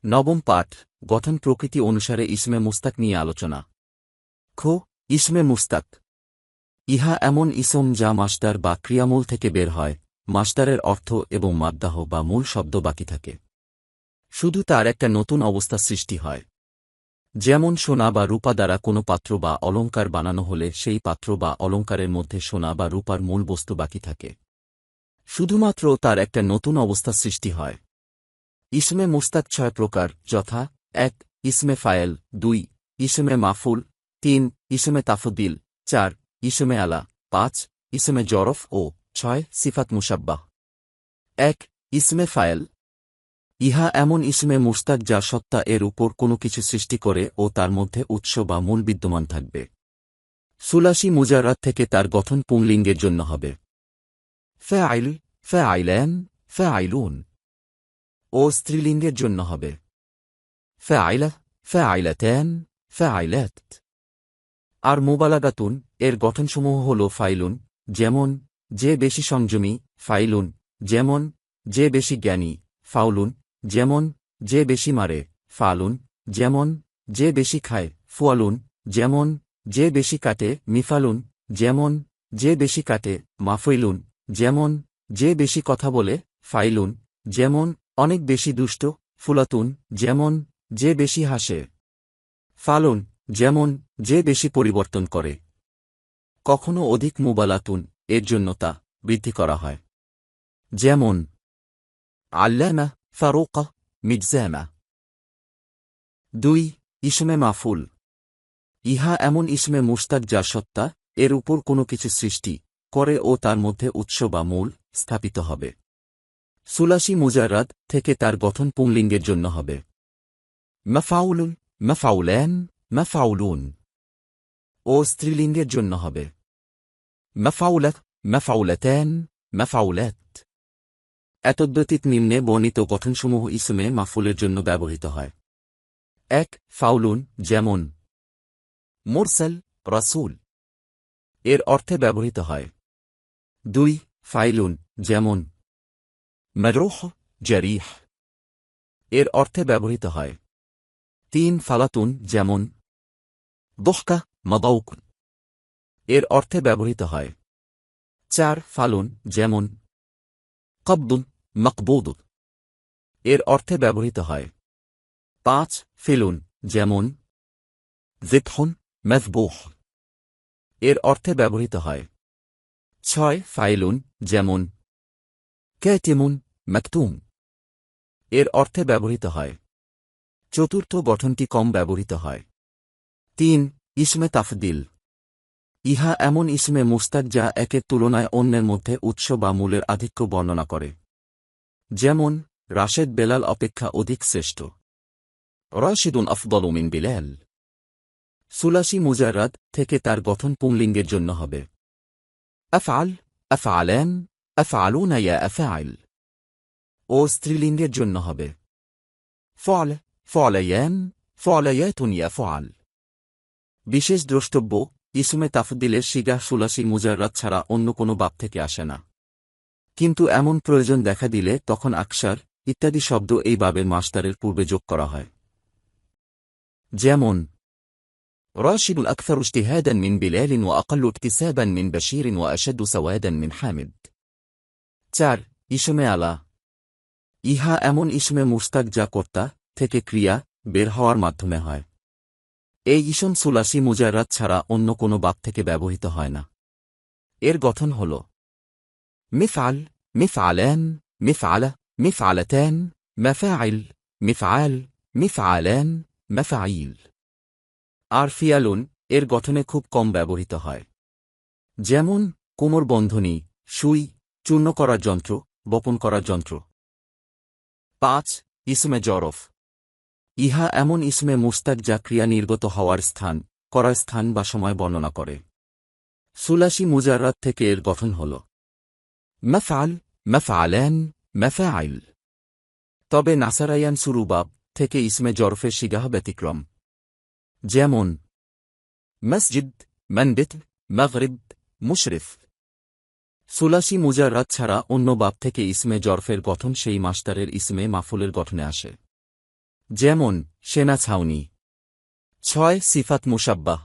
নবম পাঠ, গঠন প্রকৃতি অনুসারে ইসমে মুস্তাক নিয়ে আলোচনা। ইসমে মুস্তাক। ইহা এমন ইসম যা মাসদার বা ক্রিয়ামূল থেকে বের হয়, মাসদারের অর্থ এবং মাদ্দাহ বা মূল শব্দ বাকি থাকে। শুধু তার একটা নতুন অবস্থা সৃষ্টি হয়। যেমন সোনা বা রূপা দ্বারা কোনো পাত্র বা অলঙ্কার বানানো হলে সেই পাত্র বা অলঙ্কারের মধ্যে সোনা বা রূপার মূল বস্তু বাকি থাকে। শুধুমাত্র তার একটা নতুন অবস্থা সৃষ্টি হয়। ইসমে মুস্তাক ৬ প্রকার, যথা: ১ ইসমে ফায়েল, ২ ইসমে মাফুল, ৩ ইসমে তাফদিল, ৪ ইসমে আলা, ৫ ইসমে জরফ ও ৬ সিফাত মুশাব্বাহ। ১ ইসমে ফায়েল। ইহা এমন ইসমে মুস্তাক যা সত্তা এর উপর কোনো কিছু সৃষ্টি করে ও তার মধ্যে উৎস বা মূল বিদ্যমান থাকবে। সুলাসি মুজাররাদ থেকে তার গঠন পুংলিঙ্গের জন্য হবে। ফাইল, ফাইলান, ফাইলুন। ও স্ত্রীলিঙ্গের জন্য হবে। ফাইলা, ফাইলাতান, ফাইলাত। আর মুবালাগাতুন এর গঠনসমূহ হল ফাইলুন, যেমন যে বেশি সংযমী; ফাইলুন, যেমন যে বেশি জ্ঞানী; ফাউলুন, যেমন যে বেশি মারে; ফালুন, যেমন যে বেশি খায়; ফুয়ালুন, যেমন যে বেশি কাটে; মিফালুন, যেমন যে বেশি কাটে; মাফইলুন, যেমন যে বেশি কথা বলে; ফাইলুন, যেমন অনেক বেশি দুষ্ট; ফুলাতুন, যেমন যে বেশি হাসে; ফালুন, যেমন যে বেশি পরিবর্তন করে। কখনো অধিক মুবালাতুন এর জন্য তা বৃদ্ধি করা হয়, যেমন আল্লামা, ফারুকা, মিজজামা। ২ ইসমে মাফুল। ইহা এমন ইসমে মুস্তাক যা সত্তা এর উপর কোনো কিছু সৃষ্টি করে ও তার মধ্যে উৎস বা মূল স্থাপিত হবে। সুলাসি মুজাররাদ থেকে তার গঠন পুংলিঙ্গের জন্য হবে। মাফাউলুন, মাফাউলান, মাফাউলুন। ও স্ত্রীলিঙ্গের জন্য হবে। মাফাউলাত, মাফাউলাতান, মাফাউলাত। এতদ্ব্যতীত নিম্নে বর্ণিত গঠনসমূহ ইসমে মাফুলের জন্য ব্যবহৃত হয়। ১ ফাউলুন, যেমন মুরসাল, রাসূল এর অর্থে ব্যবহৃত হয়। ২ ফাইলুন, যেমন মাজরুহ, জারিহ এর অর্থে ব্যবহৃত হয়। ৩ ফালাতুন, যেমন দহকা, মাদাউক এর অর্থে ব্যবহৃত হয়। ৪ ফালুন, যেমন কবদুন, মকবুদ এর অর্থে ব্যবহৃত হয়। ৫ ফিলুন, যেমন যিবহুন, মাযবুহ এর অর্থে ব্যবহৃত হয়। ৬ ফাইলুন, যেমন কাতিমুন, মাকতুম এর অর্থে ব্যবহৃত হয়। চতুর্থ গঠনটি কম ব্যবহৃত হয়। ৩ ইসমে তাফদিল। ইহা এমন ইসমে মুস্তাক যা একের তুলনায় অন্যের মধ্যে উৎস বা মূলের আধিক্য বর্ণনা করে, যেমন রাশেদ বেলাল অপেক্ষা অধিক শ্রেষ্ঠ। রাশিদুন আফদলু মিন বিলাল। সুলাসি মুজাররাদ থেকে তার গঠন পুংলিঙ্গের জন্য হবে। আফআল, আফআলান, আফআলুনা ইয়া আফআইল। ও স্ত্রীলিঙ্গের জন্য হবে। ফাল, ফালায়ান, ফালায়াতুন ইয়া ফাল। বিশেষ দ্রষ্টব্য: ইসমে তাফদিলের সিগাহ সুলাসি মুজাররাদ ছাড়া অন্য কোনো বাব থেকে আসে না। কিন্তু এমন প্রয়োজন দেখা দিলে তখন আকসার ইত্যাদি শব্দ এই বাবের মাসদারের পূর্বে যোগ করা হয়, যেমন রাশিদ আকসার ইজতিহাদান মিন বিলাল ওয়া আকাল্লু ইকতিসাবান মিন বাশীর ওয়া আশাদ্দু সাওয়াদান মিন হামিদ। ৪ ইসমে আলা। ইহা এমন ইসমে মুস্তাক যা কর্তা থেকে ক্রিয়া বের হওয়ার মাধ্যমে হয়। এই ইসম সুলাসি মুজাররাদ ছাড়া অন্য কোনো বাব থেকে ব্যবহৃত হয় না। এর গঠন হল মিফআল, মিফআলান, মিফআলা, মিফআলাতান, মাফাইল, মিফআল, মিফআলান, মাফাইল। আর ফিয়ালুন এর গঠনে খুব কম ব্যবহৃত হয়, যেমন কোমর বন্ধনী, সুই, চূর্ণ করার যন্ত্র, বপন করার যন্ত্র। ৫ ইসমে জরফ। ইহা এমন ইসমে মুস্তাক যা ক্রিয়া নির্গত হওয়ার স্থান, করার স্থান বা সময় বর্ণনা করে। সুলাসি মুজাররাদ থেকে এর গঠন হল মাফআল, মাফআলান, মাফাইল। তবে নাসারায়ান সুরুবাব থেকে ইসমে জরফের সিগাহ ব্যতিক্রম, যেমন মসজিদ, মন্দির, মাগরিব, মুশরিফ। সুলাসি মুজাররাদ ছাড়া অন্য বাব থেকে ইসমে জরফের গঠন সেই মাসদারের ইসমে মাফুলের গঠনে আসে। যেমন সেনা ছাউনি। 6 সিফাত মুশাব্বাহ।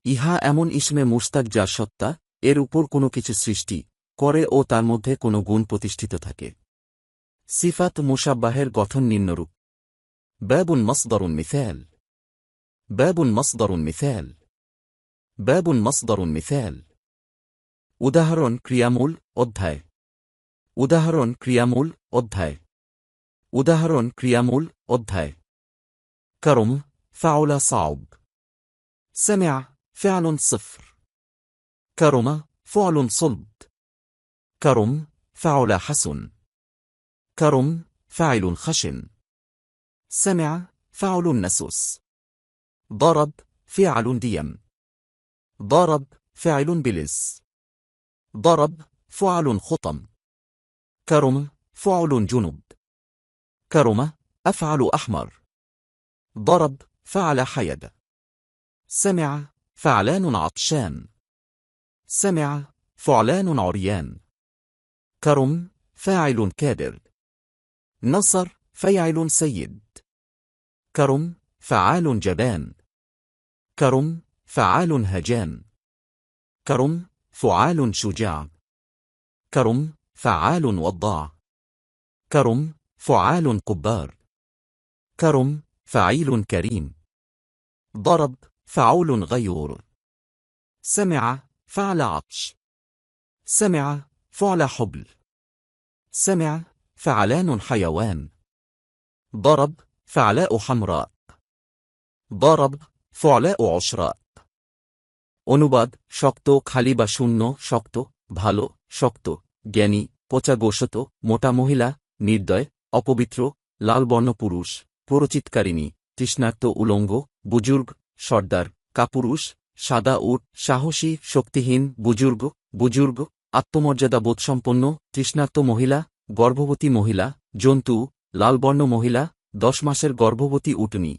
ইহা এমন ইসমে মুশতাক যা সত্তা, এর উপর কোনো কিছু সৃষ্টি করে ও তার মধ্যে কোনো গুণ প্রতিষ্ঠিত থাকে। সিফাত মুশাব্বাহের গঠন নিম্নরূপ: বাবুন মাসদারুন মিসাল, বাবুন মাসদারুন মিসাল, বাবুন মাসদারুন মিসাল। উদাহরণ ক্রিয়ামূল অধ্যায়, উদাহরণ ক্রিয়ামূল অধ্যায়, উদাহরণ ক্রিয়ামূল অধ্যায়। করম ফাউলা সাউব। سمع فعل صفر. كرم فعل صلب. كرم فعل حسن. كرم فاعل خشن. سمع فعل نسوس. ضرب فعل ديم. ضرب فعل بلس. ضرب فعل خطم. كرم فعل جنب. كرم أفعل أحمر. ضرب فعل حيد. سمع فعلان عطشان. سمع فعلان عريان. كرم فاعل كادر. نصر فيعل سيد. كرم فعال جبان. كرم فعال هجان. كرم فعال شجاع. كرم فعال وضاع. كرم فعال قبار. كرم فعيل كريم. ضرب فعول غيور. سمع فعل عطش. سمع فعل حبل. سمع فعلان حيوان. ضرب فعلاء حمراء. ضرب فعلاء عشراء. অনুবাদ: শক্ত, খালি বা শূন্য, শক্ত, ভালো, শক্ত, জ্ঞানী, পচা গোশত, মোটা মহিলা, নির্দয়, অপবিত্র, লাল বর্ণ পুরুষ, প্ররোচিতকারিণী, তৃষ্ণার্ত উলঙ্গ, বুজুর্গ, সর্দার, কাপুরুষ, সাদা উট, সাহসী, শক্তিহীন, বুজুর্গ, বুজুর্গ, আত্মমর্যাদা বোধসম্পন্ন, তৃষ্ণার্ত মহিলা, গর্ভবতী মহিলা, জন্তু, লালবর্ণ মহিলা, 10 মাসের গর্ভবতী উটনী।